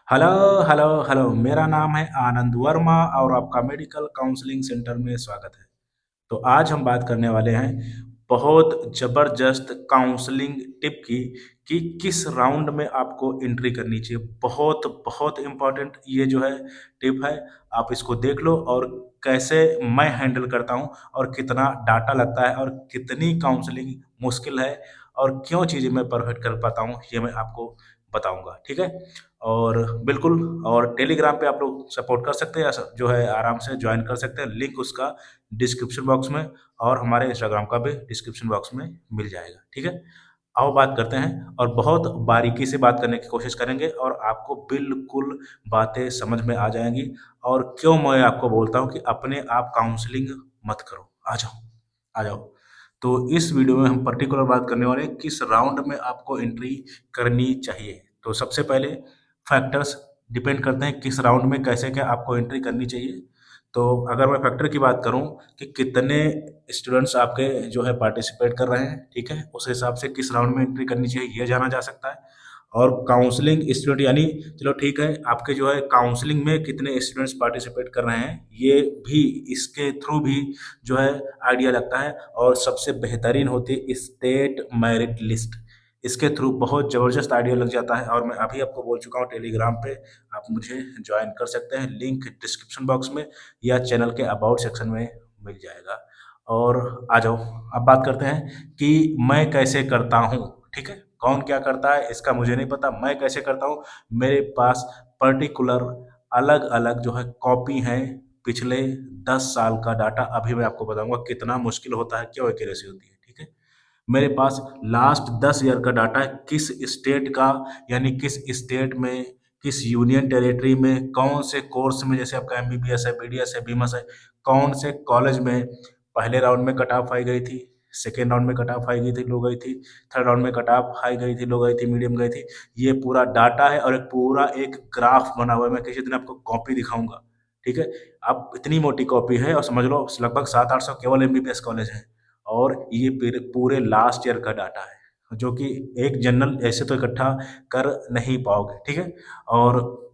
Hello hello hello, मेरा नाम है आनंद वर्मा और आपका मेडिकल काउंसलिंग सेंटर में स्वागत है। तो आज हम बात करने वाले हैं बहुत ज़बरदस्त काउंसलिंग टिप की कि किस राउंड में आपको एंट्री करनी चाहिए। बहुत बहुत इम्पोर्टेंट ये जो है टिप है, आप इसको देख लो और कैसे मैं हैंडल करता हूँ और कितना डाटा लगता है और कितनी काउंसलिंग मुश्किल है और क्यों चीज़ें मैं परफेक्ट कर पाता हूँ, ये मैं आपको बताऊँगा, ठीक है? और बिल्कुल, और टेलीग्राम पे आप लोग सपोर्ट कर सकते हैं या जो है आराम से ज्वाइन कर सकते हैं, लिंक उसका डिस्क्रिप्शन बॉक्स में और हमारे इंस्टाग्राम का भी डिस्क्रिप्शन बॉक्स में मिल जाएगा, ठीक है? आओ बात करते हैं और बहुत बारीकी से बात करने की कोशिश करेंगे और आपको बिल्कुल बातें समझ में आ जाएँगी और क्यों मैं आपको बोलता हूँ कि अपने आप काउंसलिंग मत करो। आ जाओ, आ जाओ। तो इस वीडियो में हम पर्टिकुलर बात करने वाले हैं किस राउंड में आपको एंट्री करनी चाहिए। तो सबसे पहले फैक्टर्स डिपेंड करते हैं किस राउंड में कैसे क्या आपको एंट्री करनी चाहिए। तो अगर मैं फैक्टर की बात करूँ कि कितने स्टूडेंट्स आपके जो है पार्टिसिपेट कर रहे हैं, ठीक है? उस हिसाब से किस राउंड में एंट्री करनी चाहिए ये जाना जा सकता है। और काउंसलिंग स्टूडेंट यानी चलो ठीक है, आपके जो है काउंसलिंग में कितने स्टूडेंट्स पार्टिसिपेट कर रहे हैं, ये भी इसके थ्रू भी जो है आइडिया लगता है। और सबसे बेहतरीन होती है स्टेट मेरिट लिस्ट, इसके थ्रू बहुत ज़बरदस्त आइडिया लग जाता है और मैं अभी आपको बोल चुका हूँ टेलीग्राम पे आप मुझे ज्वाइन कर सकते हैं, लिंक डिस्क्रिप्शन बॉक्स में या चैनल के अबाउट सेक्शन में मिल जाएगा। और आ जाओ, अब बात करते हैं कि मैं कैसे करता हूँ, ठीक है? कौन क्या करता है इसका मुझे नहीं पता, मैं कैसे करता हूँ। मेरे पास पर्टिकुलर अलग-अलग जो है कॉपी है पिछले 10 साल का डाटा, अभी मैं आपको बताऊँगा कितना मुश्किल होता है, क्यों एक्यूरेसी होती है, ठीक है? मेरे पास लास्ट 10 ईयर का डाटा है, किस स्टेट का, यानी किस स्टेट में, किस यूनियन टेरिटरी में, कौन से कोर्स में, जैसे आपका एमबीबीएस है, बीडीएस है, बीमस है, कौन से कॉलेज में पहले राउंड में कट ऑफ आई गई थी, सेकेंड राउंड में कट ऑफ आई गई थी, लो गई थी, थर्ड राउंड में कट ऑफ हाई गई थी, लो गई थी, मीडियम गई थी। ये पूरा डाटा है और एक पूरा एक ग्राफ बना हुआ है, मैं किसी दिन आपको कॉपी दिखाऊँगा, ठीक है? अब इतनी मोटी कॉपी है और समझ लो लगभग 700-800 केवल एमबीबीएस कॉलेज हैं। और ये पूरे पूरे लास्ट ईयर का डाटा है, जो कि एक जनरल ऐसे तो इकट्ठा कर नहीं पाओगे, ठीक है? और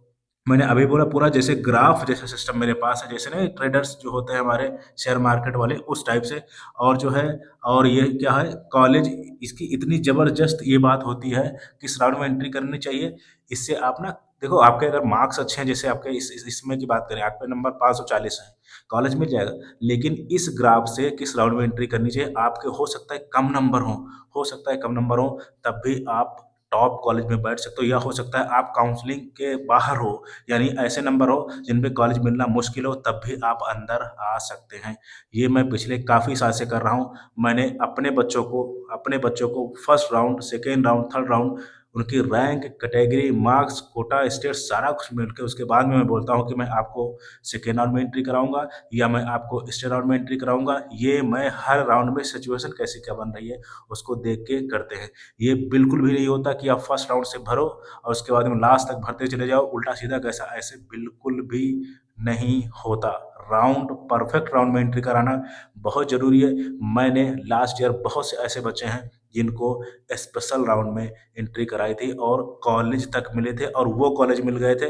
मैंने अभी बोला पूरा जैसे ग्राफ जैसा सिस्टम मेरे पास है, जैसे ना ट्रेडर्स जो होते हैं हमारे शेयर मार्केट वाले, उस टाइप से। और जो है, और ये क्या है, कॉलेज, इसकी इतनी ज़बरदस्त ये बात होती है किस राउंड में एंट्री करनी चाहिए। इससे आप ना देखो, आपके अगर मार्क्स अच्छे हैं, जैसे आपके इसमें की बात करें, आपके नंबर 540 हैं, कॉलेज मिल जाएगा। लेकिन इस ग्राफ से किस राउंड में एंट्री करनी चाहिए, आपके हो सकता है कम नंबर हो सकता है कम नंबर हो, तब भी आप टॉप कॉलेज में बैठ सकते हो, या हो सकता है आप काउंसलिंग के बाहर हो, यानी ऐसे नंबर हो जिन पे कॉलेज मिलना मुश्किल हो, तब भी आप अंदर आ सकते हैं। ये मैं पिछले काफ़ी साल से कर रहा हूँ। मैंने अपने बच्चों को first round, second round, third round, उनकी rank, category, marks, quota, state सारा कुछ मिल के उसके बाद में मैं बोलता हूँ कि मैं आपको सेकेंड राउंड में एंट्री कराऊँगा या मैं आपको स्टेट राउंड में एंट्री कराऊँगा। ये मैं हर राउंड में सिचुएशन कैसी क्या बन रही है, उसको देख के करते हैं। ये बिल्कुल भी नहीं होता कि आप फर्स्ट राउंड से भरो और उसके बाद में लास्ट तक भरते चले जाओ, उल्टा-सीधा कैसा, ऐसे बिल्कुल भी नहीं होता। राउंड, परफेक्ट राउंड में एंट्री कराना बहुत ज़रूरी है। मैंने लास्ट ईयर बहुत से ऐसे बच्चे हैं जिनको स्पेशल राउंड में एंट्री कराई थी और कॉलेज तक मिले थे, और वो कॉलेज मिल गए थे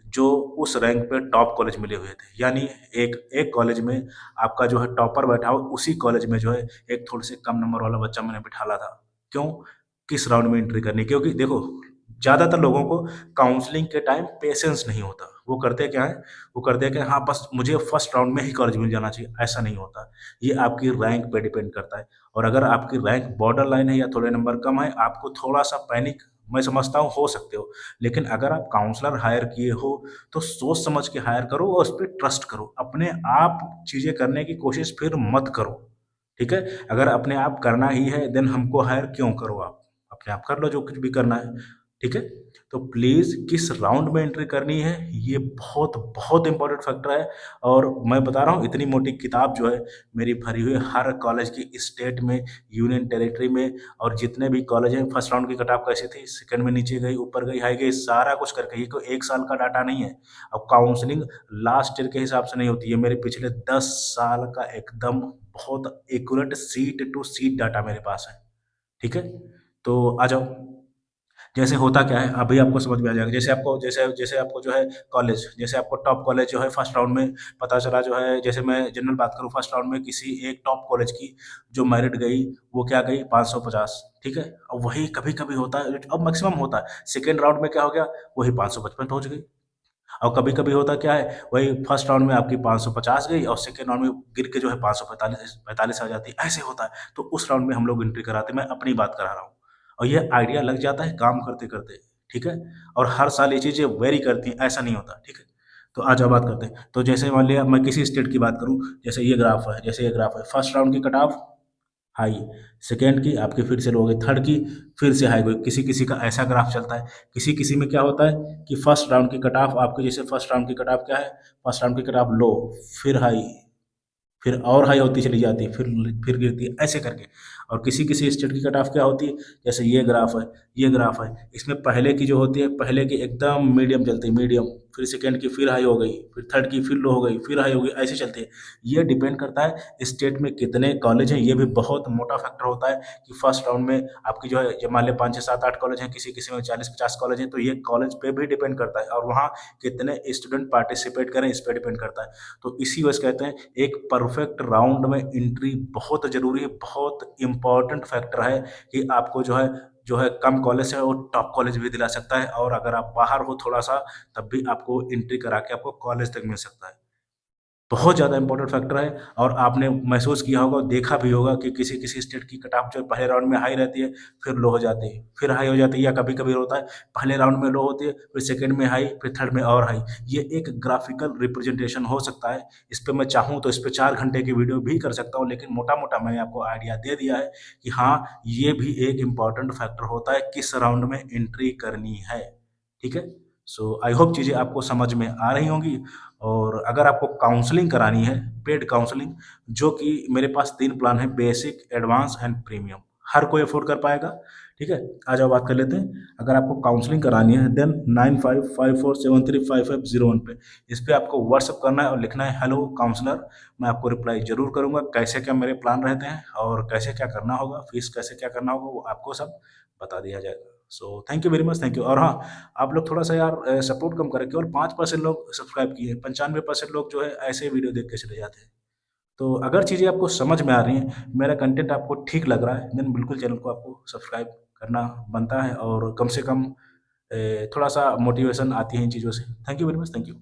जो उस रैंक पे टॉप कॉलेज मिले हुए थे। यानी एक एक कॉलेज में आपका जो है टॉपर बैठा हो, उसी कॉलेज में जो है एक थोड़े से कम नंबर वाला बच्चा मैंने बिठाला था। क्यों? किस राउंड में एंट्री करनी है? क्योंकि देखो, ज़्यादातर लोगों को काउंसलिंग के टाइम पेशेंस नहीं होता। वो करते क्या है, वो करते हैं कि हाँ, बस मुझे फर्स्ट राउंड में ही कॉलेज मिल जाना चाहिए, ऐसा नहीं होता। ये आपकी रैंक पे डिपेंड करता है। और अगर आपकी रैंक बॉर्डर लाइन है या थोड़े नंबर कम है, आपको थोड़ा-सा पैनिक मैं समझता हूँ हो सकते हो। लेकिन अगर आप काउंसलर हायर किए हो, तो सोच समझ के हायर करो और उसपे ट्रस्ट करो। अपने आप चीज़ें करने की कोशिश फिर मत करो, ठीक है? अगर अपने आप करना ही है, देन हमको हायर क्यों करो आप? अपने आप कर लो जो कुछ भी करना है, ठीक है? तो प्लीज़ किस राउंड में एंट्री करनी है, ये बहुत, बहुत इम्पोर्टेंट फैक्टर है। और मैं बता रहा हूँ, इतनी मोटी किताब जो है मेरी भरी हुई है, हर कॉलेज की स्टेट में, यूनियन टेरिटरी में, और जितने भी कॉलेज हैं, फर्स्ट राउंड की कट ऑफ कैसी थी, सेकंड में नीचे गई, ऊपर गई, हाई गई, सारा कुछ करके। ये कोई 1 साल का डाटा नहीं है। अब काउंसलिंग लास्ट ईयर के हिसाब से नहीं होती है, मेरे पिछले 10 साल का एकदम बहुत accurate seat to seat data मेरे पास है, ठीक है? तो आ जाओ। जैसे होता क्या है अभी आपको समझ में आ जाएगा। जैसे आपको जो है कॉलेज, जैसे आपको टॉप कॉलेज जो है फर्स्ट राउंड में पता चला जो है, जैसे मैं जनरल बात करूँ, फर्स्ट राउंड में किसी एक टॉप कॉलेज की जो मेरिट गई, वो क्या गई 550, ठीक है। अब वही कभी कभी होता है, अब मैक्सिमम होता है सेकेंड राउंड में क्या हो गया, वही 555 पहुंच गई। और कभी कभी होता क्या है, वही फर्स्ट राउंड में आपकी 550 गई और सेकेंड राउंड में गिर के जो है 545 पैंतालीस आ जाती है, ऐसे होता है। तो उस राउंड में हम लोग एंट्री कराते हैं, मैं अपनी बात करा रहा हूँ। और ये आइडिया लग जाता है काम करते करते, ठीक है। और हर साल ये चीज़ें वेरी करती हैं, ऐसा नहीं होता, ठीक है। तो आज अब बात करते हैं। तो जैसे मान लिया मैं किसी स्टेट की बात करूँ, जैसे ये ग्राफ है, जैसे ये ग्राफ है, फर्स्ट राउंड की कट ऑफ हाई, सेकेंड की आपकी फिर से लो हो गई, थर्ड की फिर से हाई हो गई। किसी किसी का ऐसा ग्राफ चलता है। किसी किसी में क्या होता है कि फर्स्ट राउंड की कट ऑफ आपकी, जैसे फर्स्ट राउंड की कट ऑफ क्या है, फर्स्ट राउंड की कट ऑफ लो, फिर हाई, फिर और हाई होती चली जाती है, फिर गिरती है, ऐसे करके। और किसी किसी स्टेट की कट ऑफ क्या होती है, जैसे ये ग्राफ है, ये ग्राफ है, इसमें पहले की जो होती है, पहले की एकदम मीडियम चलती है, मीडियम, फिर सेकेंड की फिर हाई हो गई, फिर थर्ड की फिर लो हो गई, फिर हाई हो गई, ऐसे चलती है। ये डिपेंड करता है स्टेट में कितने कॉलेज हैं, ये भी बहुत मोटा फैक्टर होता है कि फर्स्ट राउंड में आपकी जो है, जब मान लिया 5 6 7 8 कॉलेज हैं, किसी किसी में 40 50 कॉलेज हैं, तो ये कॉलेज पे भी डिपेंड करता है, और वहाँ कितने स्टूडेंट पार्टिसिपेट करें इस पर डिपेंड करता है। तो इसी वजह से कहते हैं एक परफेक्ट राउंड में एंट्री बहुत ज़रूरी है, बहुत इम्पोर्टेंट फैक्टर है कि आपको जो है कम कॉलेज है वो टॉप कॉलेज भी दिला सकता है, और अगर आप बाहर हो थोड़ा-सा, तब भी आपको एंट्री करा के आपको कॉलेज तक मिल सकता है। बहुत ज़्यादा इम्पोर्टेंट फैक्टर है। और आपने महसूस किया होगा, देखा भी होगा कि किसी-किसी स्टेट की कट ऑफ जो है पहले राउंड में हाई रहती है, फिर लो हो जाती है, फिर हाई हो जाती है, या कभी-कभी होता है पहले राउंड में लो होती है, फिर सेकंड में हाई, फिर थर्ड में और हाई। ये एक ग्राफ़िकल रिप्रेजेंटेशन हो सकता है। इस पे मैं चाहूँ तो इस पे 4 घंटे की वीडियो भी कर सकता हूँ, लेकिन मोटा-मोटा मैंने आपको आइडिया दे दिया है कि हाँ, ये भी एक इम्पोर्टेंट फैक्टर होता है किस राउंड में एंट्री करनी है। ठीक है? सो आई होप चीज़ें आपको समझ में आ रही होंगी। और अगर आपको काउंसलिंग करानी है, पेड काउंसलिंग, जो कि मेरे पास 3 प्लान है, बेसिक, एडवांस एंड प्रीमियम। हर कोई अफ़ोर्ड कर पाएगा, ठीक है? आ जाओ बात कर लेते हैं। अगर आपको काउंसलिंग करानी है, देन 9554735501 पे, इस पे आपको व्हाट्सएप करना है और लिखना है हेलो काउंसलर। मैं आपको रिप्लाई ज़रूर करूँगा, कैसे क्या मेरे प्लान रहते हैं और कैसे क्या करना होगा, फीस कैसे क्या करना होगा, वो आपको सब बता दिया जाएगा। So thank you very much, thank you. और हाँ, आप लोग थोड़ा-सा यार सपोर्ट कम करें, केवल 5% लोग सब्सक्राइब किए हैं, 95% लोग जो है ऐसे ही वीडियो देख के चले जाते हैं। तो अगर चीज़ें आपको समझ में आ रही हैं, मेरा कंटेंट आपको ठीक लग रहा है, देन बिल्कुल चैनल को आपको सब्सक्राइब करना बनता है, और कम से कम थोड़ा-सा मोटिवेशन आती है इन चीज़ों से। Thank you very much, thank you.